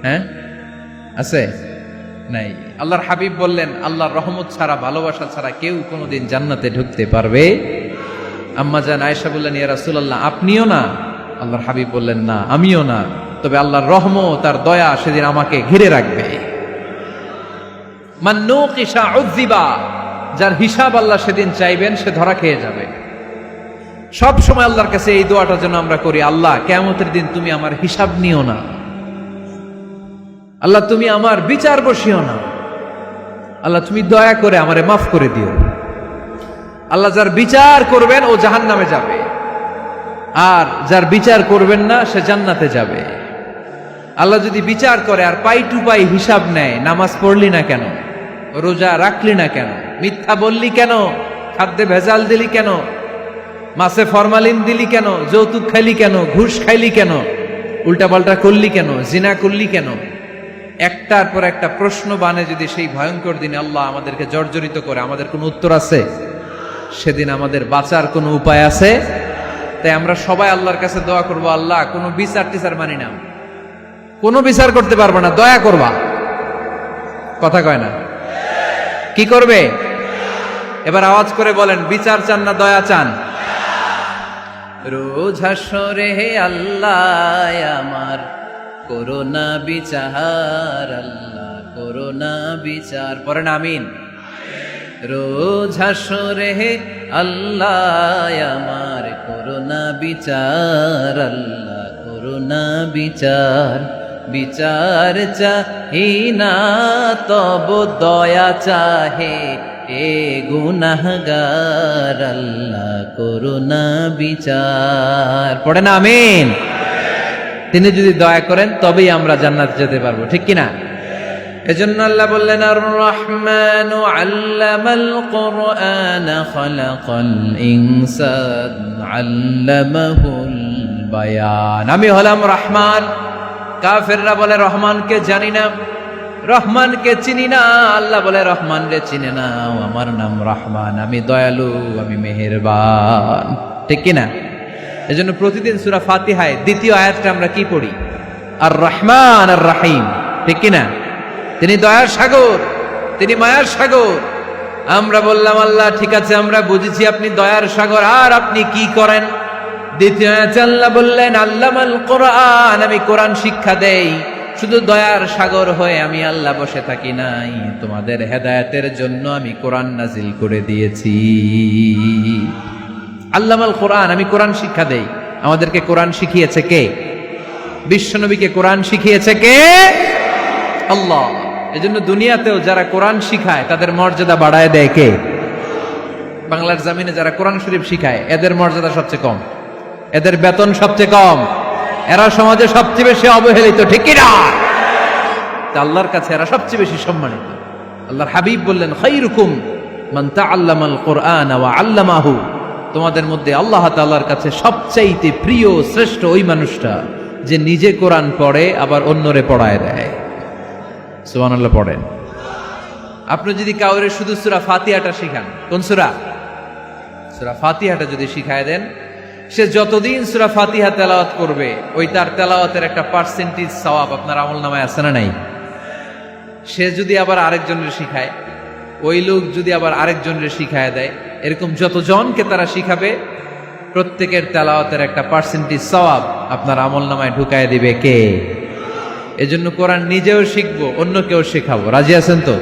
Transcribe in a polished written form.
হ্যাঁ আছে নাই? আল্লাহর হাবিব বললেন আল্লাহর রহমত ছাড়া, ভালোবাসা ছাড়া কেউ কোনোদিন জান্নাতে ঢুকতে পারবে? আম্মা জান আয়েশা বললেন, ইয়া রাসূলুল্লাহ আপনিও না? আল্লাহর হাবিব বললেন, না আমিও না, তবে আল্লাহর রহমত আর দয়া সেদিন আমাকে ঘিরে রাখবে। মান নুকিশা উযিবা, যার হিসাব আল্লাহ সেদিন চাইবেন সে ধরা খেয়ে যাবে। সব সময় আল্লাহর কাছে এই দোয়াটা যেন আমরা করি, আল্লাহ কিয়ামতের দিন তুমি আমার হিসাব নিও না, আল্লাহ তুমি আমার বিচার বসিও না, আল্লাহ তুমি দয়া করে আমারে মাফ করে দিও। আল্লাহ যার বিচার করবেন ও জাহান্নামে যাবে, আর যার বিচার করবেন না সে জান্নাতে যাবে। আল্লাহ যদি বিচার করে আর পাই টু পাই হিসাব নেয়, নামাজ পড়লি না কেন, রোজা রাখলি না কেন, মিথ্যা বললি কেন, খাদ্যে ভেজাল দিলি কেন, মাছে ফরমালিন দিলি কেন, যৌতুক খাইলি কেন, ঘুষ খাইলি কেন, উল্টাপাল্টা করলি কেন, জিনা করলি কেন, একটার পর একটা প্রশ্ন বানে যদি সেই ভয়ঙ্কর দিনে আল্লাহ আমাদেরকে জর্জরিত করে, আমাদের কোনো উত্তর আছে? সেদিন আমাদের বাঁচার কোনো উপায় আছে? তাই আমরা সবাই আল্লাহর কাছে দোয়া করবো, আল্লাহ কোনো বিচার টিচার মানি না, কোনো বিচার করতে পারবো না, দয়া করবা। কথা কয় না? কি করবে? এবার আওয়াজ করে বলেন, বিচার চান না দয়া চান? রোজ হাসরে হে আল্লাহ আমার করোনা বিচার, আল্লাহ করোনা বিচার, পড়েন আমিন। রোজ হাসরে হে আল্লাহ আমার করোনা বিচার, আল্লাহ করোনা বিচার, বিচার চাহি না তব দয়া চাহে এ গুনাহগার, আল্লাহ করোনা বিচার, পড়েন আমিন। তিনি যদি দয়া করেন তবেই আমরা জান্নাতে যেতে পারবো, ঠিক কিনা? এজন্য আল্লাহ বললেন, আর রহমানু আল্লামাল কুরআন খালাকাল ইনসান আল্লামাহুল বায়ান। আমি হলাম রহমান। কাফেররা বলে রহমানকে জানি না, রহমানকে চিনি না। আল্লাহ বলে রহমান রে চিনে না, আমার নাম রহমান, আমি দয়ালু, আমি মেহেরবান, ঠিক কিনা? এজন্য প্রতিদিন সূরা ফাতিহায় দ্বিতীয় আয়াতটা আমরা কি পড়ি? আর রহমান আর রাহিম, ঠিক কিনা? তিনি দয়ার সাগর, তিনি মায়ার সাগর। আমরা বললাম, আল্লাহ ঠিক আছে আমরা বুঝেছি আপনি দয়ার সাগর, আর আপনি কি করেন? দ্বিতীয় আয়াতে আল্লাহ বললেন, আল্লামাল কোরআন, আমি কোরআন শিক্ষা দেই। শুধু দয়ার সাগর হয়ে আমি আল্লাহ বসে থাকি নাই, তোমাদের হেদায়েতের জন্য আমি কোরআন নাজিল করে দিয়েছি। আল্লামাল কোরআন, আমি কোরআন শিক্ষা দেই। আমাদেরকে কোরআন শিখিয়েছে কে? বিশ্বনবীকে কোরআন শিখিয়েছে কে? আল্লাহ। এজন্য দুনিয়াতেও যারা কোরআন শিখায় তাদের মর্যাদা বাড়ায় দেয় কে? বাংলার জমিনে যারা কোরআন শরীফ শিখায় এদের মর্যাদা সবচেয়ে কম, এদের বেতন সবচেয়ে কম, এরা সমাজে সবচেয়ে বেশি অবহেলিত, ঠিক কিনা? আল্লাহর কাছে এরা সবচেয়ে বেশি সম্মানিত। আল্লাহর হাবিব বললেন, খায়রুকুম মান তাআল্লামাল কুরআন ওয়া আল্লামাহু, তোমাদের মধ্যে আল্লাহ তাআলার কাছে সবচাইতে প্রিয় শ্রেষ্ঠ ওই মানুষটা যে নিজে কোরআন পড়ে আবার অন্যরে পড়ায় দেয়। সুবহানাল্লাহ পড়েন। আপনি যদি কাউরে শুধু সূরা ফাতিহাটা শিখান, কোন সূরা? সূরা ফাতিহাটা যদি শিখায় দেন, সে যতদিন সূরা ফাতিহা তেলাওয়াত করবে ওই তার তেলাওয়াতের একটা পার্সেন্টেজ সওয়াব আপনার আমলনামায় আছে না নাই? সে যদি আবার আরেকজনের শিখায়, ওই লোক যদি আবার আরেকজনের শিখায় দেয়, এরকম যতজনকে তারা শিখাবে প্রত্যেকের তেলাওয়াতের একটা পার্সেন্টেজ সওয়াব আপনার আমলনামায় ঢুকায় দিবে কে? এজন্য কোরআন নিজেও শিখবো, অন্যকেও শেখাবো। রাজি আছেন তো?